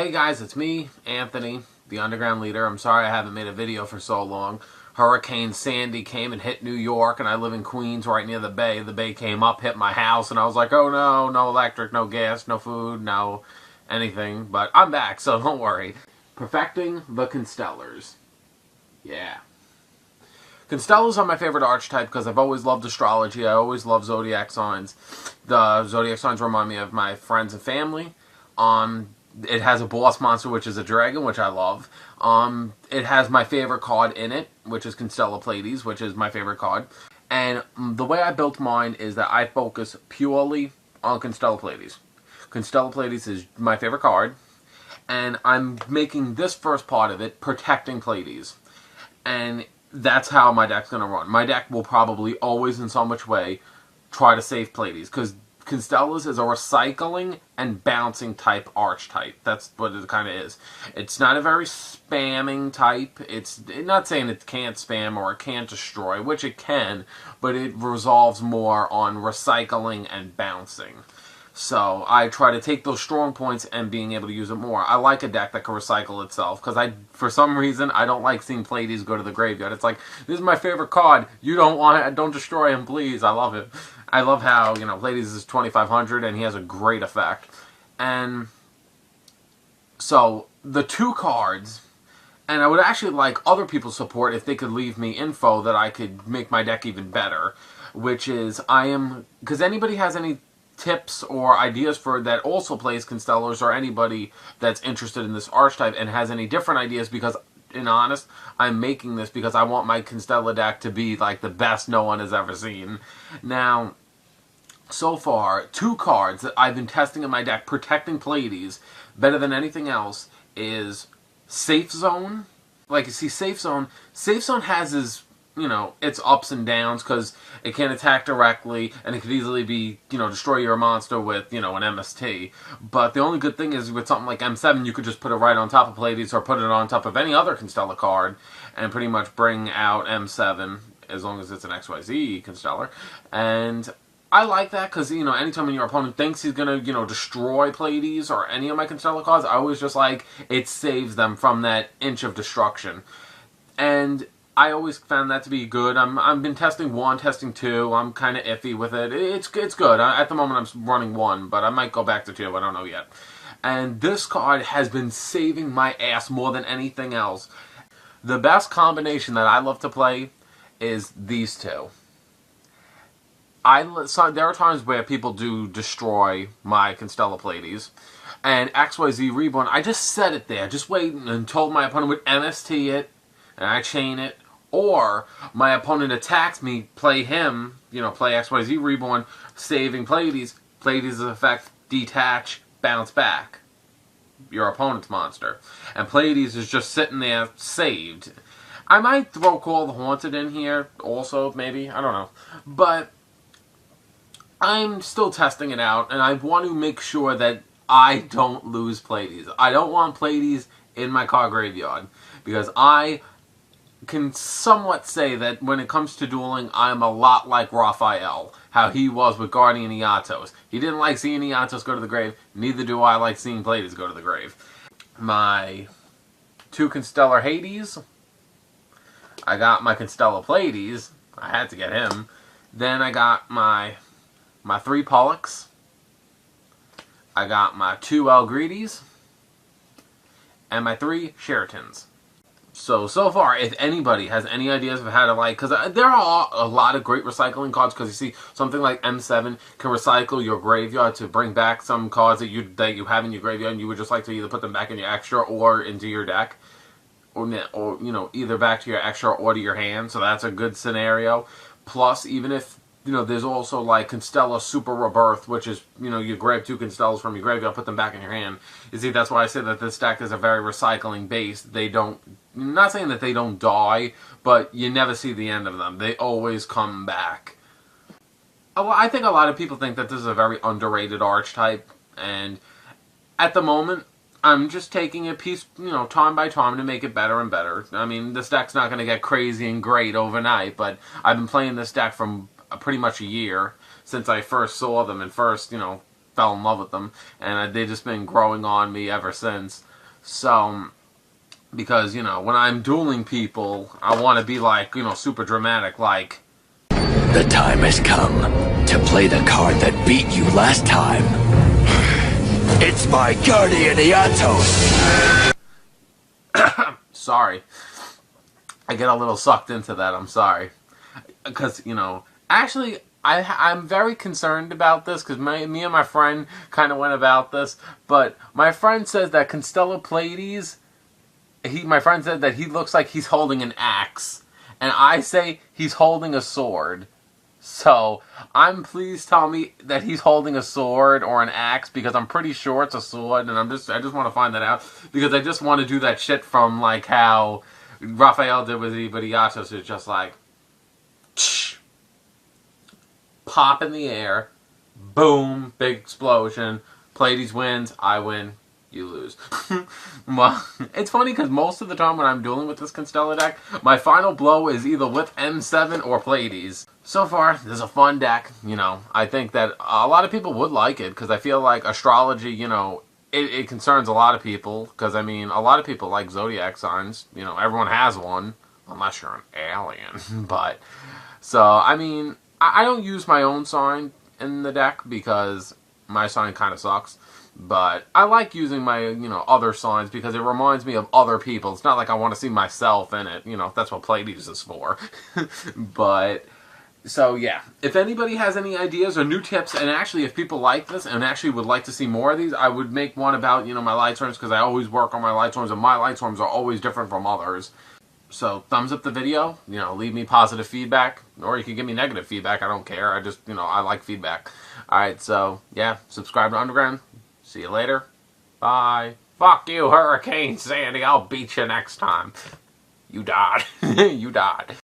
Hey guys, it's me, Anthony, the Undergroundleader. I'm sorry I haven't made a video for so long. Hurricane Sandy came and hit New York, and I live in Queens right near the bay. The bay came up, hit my house, and I was like, oh no, no electric, no gas, no food, no anything. But I'm back, so don't worry. Perfecting the Constellars. Yeah. Constellars are my favorite archetype because I've always loved astrology. I always love zodiac signs. The zodiac signs remind me of my friends and family. It has a boss monster, which is a dragon, which I love. It has my favorite card in it, which is Pleiades, which is my favorite card. And the way I built mine is that I focus purely on Pleiades. Pleiades is my favorite card. And I'm making this first part of it Protecting Pleiades. And that's how my deck's going to run. My deck will probably always, in some which way, try to save Pleiades. Because Constellars is a recycling and bouncing type archetype. That's what it kind of is. It's not a very spamming type. It's not saying it can't spam or it can't destroy, which it can, but it resolves more on recycling and bouncing. So I try to take those strong points and being able to use it more. I like a deck that can recycle itself because for some reason, I don't like seeing Pleiades go to the graveyard. It's like, this is my favorite card. You don't want it. Don't destroy him, please. I love it. I love how, Pleiades is 2,500 and he has a great effect. And so the two cards, and I would actually like other people's support if they could leave me info that I could make my deck even better, which is because anybody has any tips or ideas for that also plays Constellars, or anybody that's interested in this archetype and has any different ideas, because in honest, I'm making this because I want my Constellar deck to be like the best no one has ever seen. Now, so far, two cards that I've been testing in my deck protecting Pleiades better than anything else is Safe Zone. Like, you see, Safe Zone has its ups and downs because it can attack directly and it could easily be, destroy your monster with, an MST. But the only good thing is with something like M7, you could just put it right on top of Pleiades or put it on top of any other Constellar card and pretty much bring out M7 as long as it's an XYZ Constellar. And I like that because, anytime when your opponent thinks he's going to, destroy Pleiades or any of my Constellar cards, I always just like, it saves them from that inch of destruction. And I always found that to be good. I've been testing 1, testing 2. I'm kind of iffy with it. It's good. At the moment, I'm running 1, but I might go back to 2. I don't know yet. And this card has been saving my ass more than anything else. The best combination that I love to play is these two. There are times where people do destroy my Constellar Pleiades, and XYZ Reborn, I just set it there, just wait and told my opponent would MST it, and I chain it, or my opponent attacks me, play him, play XYZ Reborn, saving Pleiades. Pleiades' effect, detach, bounce back. Your opponent's monster. And Pleiades is just sitting there, saved. I might throw Call the Haunted in here, also, maybe, I don't know. But I'm still testing it out, and I want to make sure that I don't lose Pleiades. I don't want Pleiades in my card graveyard, because I can somewhat say that when it comes to dueling, I'm a lot like Raphael, how he was with Guardian Iatos. He didn't like seeing Iatos go to the grave, neither do I like seeing Pleiades go to the grave. My 2 Constellar Hades, I got my Constellar Pleiades, I had to get him. Then I got my 3 Pollux, I got my 2 Elgrides, and my 3 Sheratons. So far, if anybody has any ideas of how to because there are a lot of great recycling cards, because you see, something like M7 can recycle your graveyard to bring back some cards that you have in your graveyard, and you would just like to either put them back in your extra or into your deck, or either back to your extra or to your hand, so that's a good scenario. Plus, even if there's also like Constellar Super Rebirth, which is, you grab 2 Constellars from your graveyard, put them back in your hand. You see, that's why I say that this deck is a very recycling base. They don't, I'm not saying that they don't die, but you never see the end of them. They always come back. I think a lot of people think that this is a very underrated archetype, and at the moment, I'm just taking it piece, time by time to make it better and better. I mean, this deck's not going to get crazy and great overnight, but I've been playing this deck from pretty much a year since I first saw them and first, fell in love with them, and they've just been growing on me ever since. So, because, you know, when I'm dueling people, I want to be like, you know, super dramatic, like, the time has come to play the card that beat you last time. It's my guardian Iatos. Sorry. I get a little sucked into that, I'm sorry. Because, you know, actually, I'm very concerned about this, because me and my friend kind of went about this, but my friend says that Constellar Pleiades, my friend said that he looks like he's holding an axe, and I say he's holding a sword. So, please tell me that he's holding a sword or an axe, because I'm pretty sure it's a sword, and I just want to find that out, because I just want to do that shit from, like, how Raphael did with Iatos, is just like, pop in the air, boom, big explosion, Pleiades wins, I win, you lose. Well, it's funny because most of the time when I'm dueling with this Constellar deck, my final blow is either with M7 or Pleiades. So far, this is a fun deck, you know. I think that a lot of people would like it, because I feel like astrology, you know, it concerns a lot of people, because, I mean, a lot of people like zodiac signs. You know, everyone has one, unless you're an alien. But, so, I mean, I don't use my own sign in the deck, because my sign kind of sucks. But I like using my, you know, other signs, because it reminds me of other people. It's not like I want to see myself in it. You know, that's what Pleiades is for. But, so yeah. If anybody has any ideas or new tips, and actually if people like this and actually would like to see more of these, I would make one about, you know, my light storms, because I always work on my light storms, and my light storms are always different from others. So, thumbs up the video, you know, leave me positive feedback, or you can give me negative feedback, I don't care, I just, you know, I like feedback. Alright, so, yeah, subscribe to Underground, see you later, bye. Fuck you, Hurricane Sandy, I'll beat you next time. You died. You died.